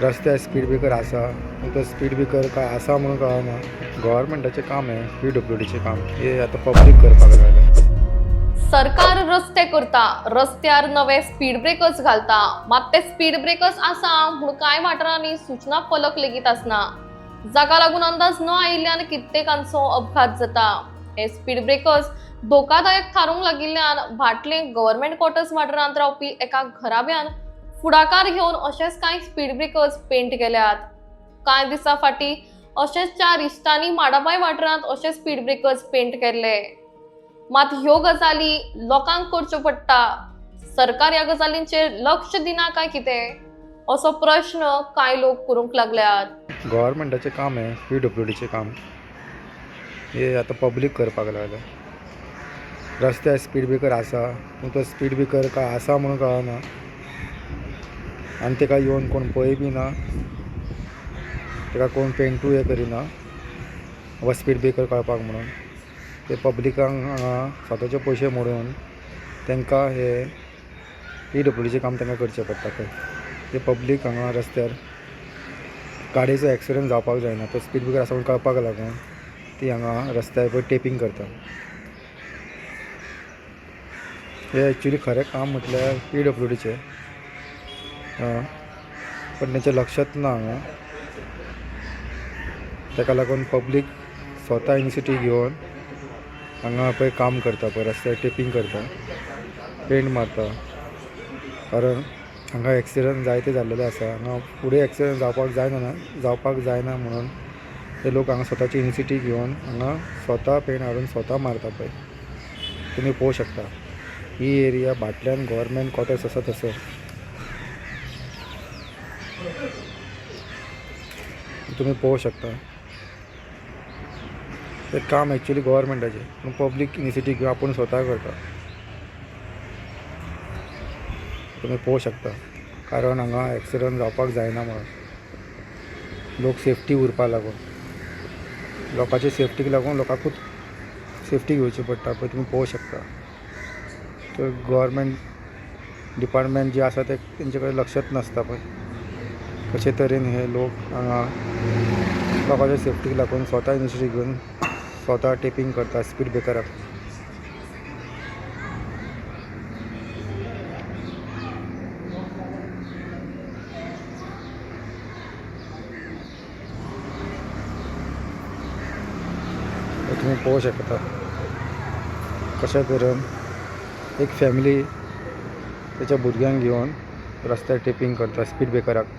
रस्त्यार speed breaker आसा, पूण तो स्पीड ब्रेकर काय आसा म्हणून कळना. गव्हर्मेंटाचें काम हें, PWDचें काम. हे आतां पब्लीक करपाक लागल्या. सरकार रस्ते करता, रस्त्यार नवे स्पीड ब्रेकर्स घालता, मात ते स्पीड ब्रेकर्स आसा म्हूण कांय वाठारांनी सूचना फलक लेगीत आसना. जाका लागून अंदाज न आयिल्ल्यान कित्येकांचो अपघात जाता. हे स्पीड ब्रेकर्स धोकादायक थारूंक लागिल्ल्यान भाटले गव्हर्मेंट क्वार्टर्स वाठारांत रावपी एका घराब्यान फुडाकार घेवन अशेच कांय स्पीड ब्रेकर्स पेंट केल्यात. कांय दिसा फाटीं अशेच 4 इश्टांनी माडाबाय वाठारांत अशे स्पीड ब्रेकर्स पेंट केल्ले. मात ह्यो गजाली लोकांक करच्यो पडटा. सरकार ह्या गजालींचेर लक्ष दिना काय कितें असो प्रश्न कांय लोक करूंक लागल्यात. गव्हर्मेंटाचें काम हें, PWDचें काम. हे आतां पब्लीक करपाक लागल्या. रस्त्यार स्पीड ब्रेकर आसा, पूण तो स्पीड ब्रेकर काय आसा म्हणून कळना. आनी तेका येवन कोण पळय बी ना, तेका कोण पेंटूय हे करिना हो स्पीड ब्रेकर कळपाक म्हणून. ते पब्लिकांक हांगा स्वताचे पयशे मोडून तांकां हे PWDचें काम तांकां करचें पडटा पळय. ते पब्लीक हांगा रस्त्यार गाडयेचो एक्सिडंट जावपाक जायना, तो स्पीड ब्रेकर आसा म्हणून कळपाक लागून ती हांगा रस्त्यार पळय टेपींग करता. हे एक्चुली खरें काम म्हटल्यार PWDचें, पण तेंचें लक्षांत ना हांगा. ताका लागून पब्लीक स्वता इनिशिएटीव घेवन हांगा पळय काम करता पळय, रस्त्यार टेपींग करता, पेंट मारता. कारण हांगा एक्सिडंट जायते जाल्लेले आसा. हांगा फुडें एक्सिडंट जावपाक जायना म्हणून ते लोक हांगा स्वताची इनिशिएटीव घेवन हांगा स्वता पेंट हाडून स्वता मारता पळय. तुमी पळोवंक शकता ही एरिया भाटल्यान गव्हर्मेंट क्वार्टर्स आसा थंयसर. तुमी पळोवंक शकता तें काम एक्चुली गव्हर्मेंटाचें, पूण पब्लीक इनिशिएटीव घेवन आपूण स्वता करता. तुमी पळोवंक शकता कारण हांगा एक्सिडंट जावपाक जायना म्हणून. लोक सेफ्टी उरपा लागून, लोकांचे सेफ्टीक लागून लोकांकूच सेफ्टी घेवची पडटा पळय. तुमी पळोवंक शकता तर गव्हर्मेंट डिपार्टमेंट जे आसा ते तेंचे कडेन लक्षांत नासता पळय. कशे तरेन हे लोक हांगा लोकांच्या सेफ्टीक लागून स्वता इनिशिएटीव घेवन स्वता टेपींग करता स्पीड ब्रेकराक. तुमी पळोवंक शकता कशा तरेन एक फॅमिली तेच्या भुरग्यांक घेवन रस्त्यार टेपींग करता स्पीड ब्रेकराक.